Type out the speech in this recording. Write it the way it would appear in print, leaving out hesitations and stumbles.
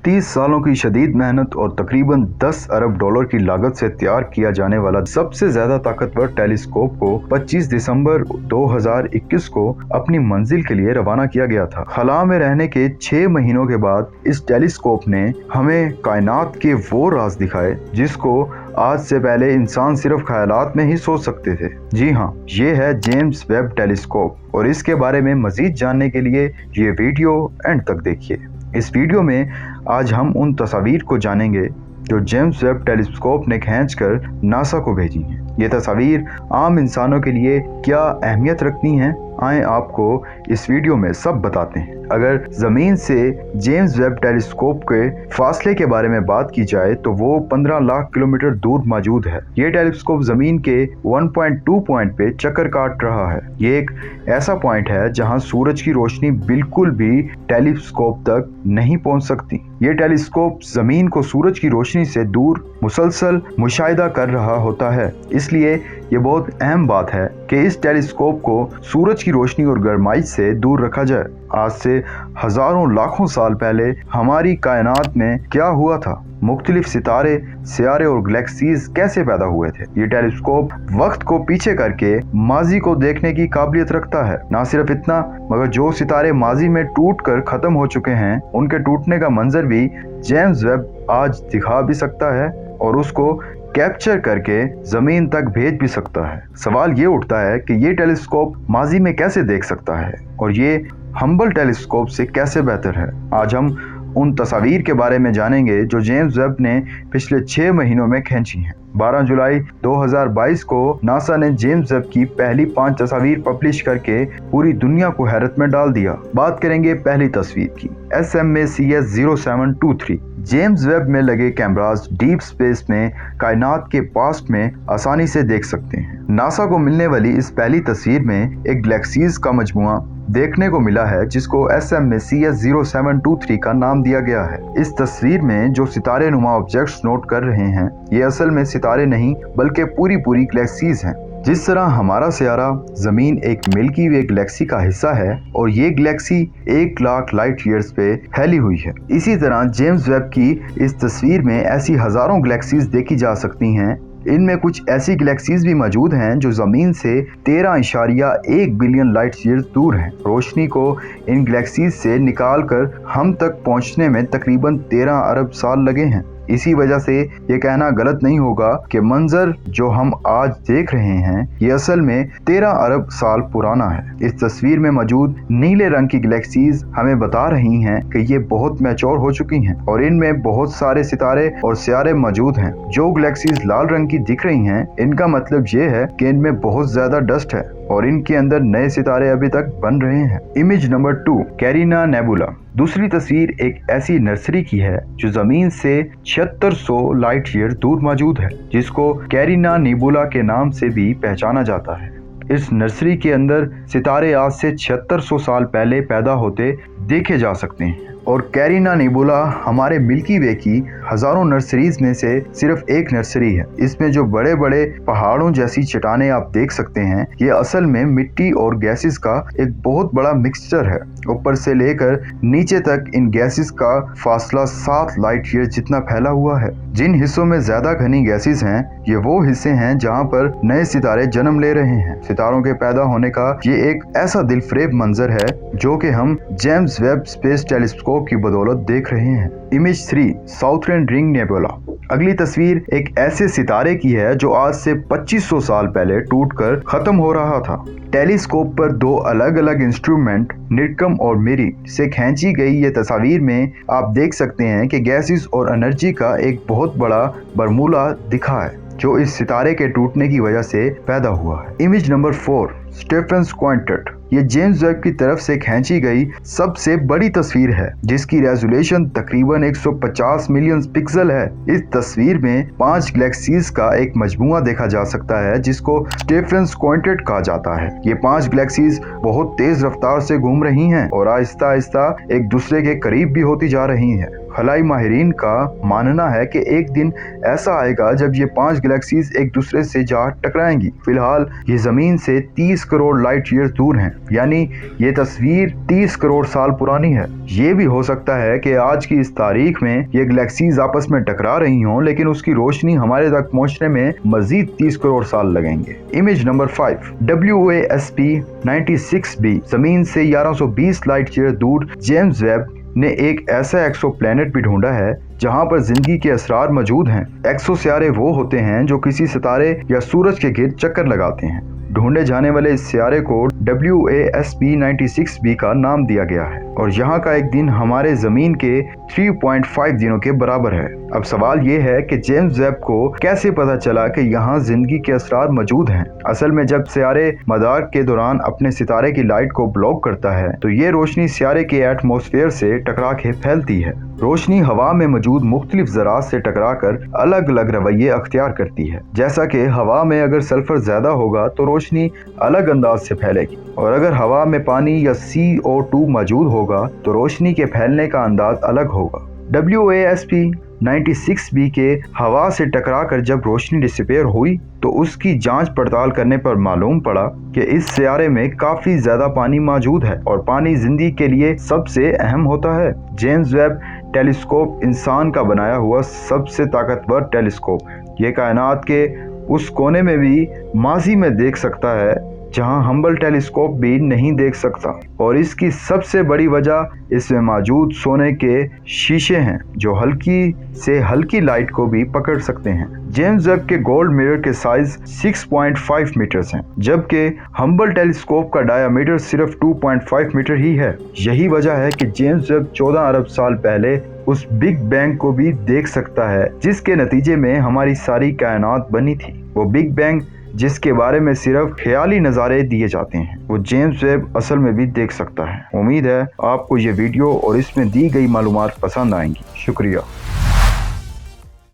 30 सालों की शदीद मेहनत और तकरीबन 10 अरब डॉलर की लागत से तैयार किया जाने वाला सबसे ज्यादा ताकतवर टेलीस्कोप को 25 दिसंबर 2021 को अपनी मंजिल के लिए रवाना किया गया था। खला में रहने के 6 महीनों के बाद इस टेलीस्कोप ने हमें कायनात के वो राज दिखाए जिसको आज से पहले इंसान सिर्फ ख्यालात में ही सोच सकते थे। जी हाँ, ये है जेम्स वेब टेलीस्कोप और इसके बारे में मजीद जानने के लिए ये वीडियो एंड तक देखिए। इस वीडियो में आज हम उन तस्वीर को जानेंगे जो जेम्स वेब टेलीस्कोप ने खींचकर नासा को भेजी हैं। ये तस्वीर आम इंसानों के लिए क्या अहमियत रखती हैं, आए आपको इस वीडियो में सब बताते हैं। अगर ज़मीन से जेम्स वेब टेलीस्कोप के फासले के बारे में बात की जाए तो वो 15 लाख किलोमीटर दूर मौजूद है। ये टेलीस्कोप ज़मीन के 1.2 पॉइंट पे चक्कर काट रहा है। ये एक ऐसा पॉइंट है जहां सूरज की रोशनी बिल्कुल भी टेलीस्कोप तक नहीं पहुंच सकती। ये टेलीस्कोप ज़मीन को सूरज की रोशनी से दूर मुसलसल मुशाहिदा कर रहा होता है, इसलिए ये बहुत अहम बात है कि इस टेलीस्कोप को सूरज की रोशनी और गर्माइश से दूर रखा जाए। आज से हजारों लाखों साल पहले हमारी कायनात में क्या हुआ था, मुख्तलिफ सितारे, सियारे और गैलेक्सीज कैसे पैदा हुए थे। ये टेलीस्कोप वक्त को पीछे करके माजी को देखने की काबिलियत रखता है। ना सिर्फ इतना, मगर जो सितारे माजी में टूट कर खत्म हो चुके हैं उनके टूटने का मंजर भी जेम्स वेब आज दिखा भी सकता है और उसको कैप्चर करके जमीन तक भेज भी सकता है। सवाल ये उठता है कि ये टेलीस्कोप माजी में कैसे देख सकता है और ये हम्बल टेलीस्कोप से कैसे बेहतर है। आज हम उन तस्वीर के बारे में जानेंगे जो जेम्स वेब ने पिछले 6 महीनों में खींची हैं। 12 जुलाई 2022 को नासा ने जेम्स वेब की पहली 5 तस्वीर पब्लिश करके पूरी दुनिया को हैरत में डाल दिया। बात करेंगे पहली तस्वीर की, SMACS0723। जेम्स वेब में लगे कैमरास डीप स्पेस में कायनात के पास्ट में आसानी से देख सकते हैं। नासा को मिलने वाली इस पहली तस्वीर में एक गैलेक्सीज का मजमुआ देखने को मिला है जिसको SMACS0723 का नाम दिया गया है। इस तस्वीर में जो सितारे नुमा ऑब्जेक्ट्स नोट कर रहे हैं ये असल में सितारे नहीं बल्कि पूरी गैलेक्सीज हैं। जिस तरह हमारा सियारा जमीन एक मिल्की वे गैलेक्सी का हिस्सा है और ये गैलेक्सी 1 लाख लाइट ईयर्स पे फैली हुई है, इसी तरह जेम्स वेब की इस तस्वीर में ऐसी हजारों गैलेक्सीज देखी जा सकती हैं। इनमें कुछ ऐसी गैलेक्सीज भी मौजूद हैं जो ज़मीन से 13.1 बिलियन लाइट ईयर्स दूर हैं। रोशनी को इन गैलेक्सीज से निकालकर हम तक पहुंचने में तकरीबन 13 अरब साल लगे हैं। इसी वजह से ये कहना गलत नहीं होगा कि मंजर जो हम आज देख रहे हैं ये असल में 13 अरब साल पुराना है। इस तस्वीर में मौजूद नीले रंग की गैलेक्सीज हमें बता रही हैं कि ये बहुत मैच्योर हो चुकी हैं और इनमें बहुत सारे सितारे और सियारे मौजूद हैं। जो गैलेक्सीज लाल रंग की दिख रही हैं इनका मतलब ये है कि इनमें बहुत ज्यादा डस्ट है और इनके अंदर नए सितारे अभी तक बन रहे हैं। Image number 2, carina nebula. दूसरी तस्वीर एक ऐसी नर्सरी की है जो जमीन से 7600 लाइट ईयर दूर मौजूद है, जिसको कैरिना नेबुला के नाम से भी पहचाना जाता है। इस नर्सरी के अंदर सितारे आज से 7600 साल पहले पैदा होते देखे जा सकते हैं और कैरिना नेबुला हमारे मिल्की वे की हजारों नर्सरीज में से सिर्फ एक नर्सरी है। इसमें जो बड़े बड़े पहाड़ों जैसी चट्टानें आप देख सकते हैं ये असल में मिट्टी और गैसेस का एक बहुत बड़ा मिक्सचर है। ऊपर से लेकर नीचे तक इन गैसेस का फासला 7 लाइट ईयर जितना फैला हुआ है। जिन हिस्सों में ज्यादा घनी गैसेस हैं ये वो हिस्से हैं जहां पर नए सितारे जन्म ले रहे हैं। सितारों के पैदा होने का ये एक ऐसा दिलफरेब मंजर है जो कि हम जेम्स वेब स्पेस टेलीस्कोप की बदौलत देख रहे हैं। Image 3, southern ring nebula. अगली तस्वीर एक ऐसे सितारे की है जो आज से 2500 साल पहले टूटकर खत्म हो रहा था। टेलीस्कोप पर 2 अलग अलग इंस्ट्रूमेंट निडकम और मिरी से खींची गई ये तस्वीर में आप देख सकते हैं कि गैसेस और एनर्जी का एक बहुत बड़ा बरमूला दिखा है जो इस सितारे के टूटने की वजह से पैदा हुआ है। Image number 4, Stephan quintet. ये जेम्स वेब की तरफ से खींची गई सबसे बड़ी तस्वीर है जिसकी रेजोल्यूशन तकरीबन 150 मिलियन पिक्सल है। इस तस्वीर में 5 गैलेक्सीज का एक मजमुआ देखा जा सकता है जिसको स्टेफन क्वांटट कहा जाता है। ये 5 गैलेक्सीज बहुत तेज रफ्तार से घूम रही हैं और आहिस्ता आहिस्ता एक दूसरे के करीब भी होती जा रही हैं। खलाई माहिरीन का मानना है कि एक दिन ऐसा आएगा जब ये 5 गैलेक्सीज एक दूसरे से जा टकराएंगी। फिलहाल ये जमीन से 30 30 करोड़ लाइट ईयर्स दूर हैं, यानी ये तस्वीर 30 करोड़ साल पुरानी है। ये भी हो सकता है कि आज की इस तारीख में ये गैलेक्सीज आपस में टकरा रही हों, लेकिन उसकी रोशनी हमारे तक पहुंचने में मजीद 30 करोड़ साल लगेंगे। इमेज नंबर 5, WASP 96b जमीन से 1120 लाइट ईयर दूर जेम्स वेब ने एक ऐसा एक्सोप्लैनेट भी ढूंढा है जहां पर जिंदगी के असरार मौजूद हैं। एक्सो सियारे वो होते हैं जो किसी सितारे या सूरज के गिर्द चक्कर लगाते हैं। ढूंढे जाने वाले इस सियारे को WASP 96b का नाम दिया गया है और यहाँ का एक दिन हमारे जमीन के 3.5 दिनों के बराबर है। अब सवाल ये है कि जेम्स वेब को कैसे पता चला कि यहाँ जिंदगी के असरार मौजूद हैं। असल में जब सियारे मदार के दौरान अपने सितारे की लाइट को ब्लॉक करता है तो ये रोशनी सियारे के एटमॉस्फेयर से टकरा के फैलती है। रोशनी हवा में मौजूद मुख्तलिफ ज़रात से टकराकर अलग अलग रवैये अख्तियार करती है। जैसा कि हवा में अगर सल्फर ज्यादा होगा तो रोशनी अलग अंदाज से फैलेगी और अगर हवा में पानी या CO2 मौजूद होगा तो रोशनी के फैलने का अंदाज अलग होगा। WASP 96b के हवा से टकराकर जब रोशनी डिसिपेयर हुई तो उसकी जांच पड़ताल करने पर मालूम पड़ा कि इस सियारे में काफी ज्यादा पानी मौजूद है और पानी जिंदगी के लिए सबसे अहम होता है। जेम्स वेब टेलीस्कोप इंसान का बनाया हुआ सबसे ताकतवर टेलीस्कोप ये कायनात के उस कोने में भी माजी में देख सकता है जहां हम्बल टेलीस्कोप भी नहीं देख सकता और इसकी सबसे बड़ी वजह इसमें मौजूद सोने के शीशे हैं जो हल्की से हल्की लाइट को भी पकड़ सकते हैं। जेम्स वेब के गोल्ड मिरर के साइज 6.5 मीटर्स हैं जबकि हम्बल टेलीस्कोप का डायामीटर सिर्फ 2.5 मीटर ही है। यही वजह है कि जेम्स वेब 14 अरब साल पहले उस बिग बैंग को भी देख सकता है जिसके नतीजे में हमारी सारी कायनात बनी थी। वो बिग बैंग जिसके बारे में सिर्फ ख्याली नज़ारे दिए जाते हैं वो जेम्स वेब असल में भी देख सकता है। उम्मीद है आपको ये वीडियो और इसमें दी गई मालूमात पसंद आएंगी। शुक्रिया।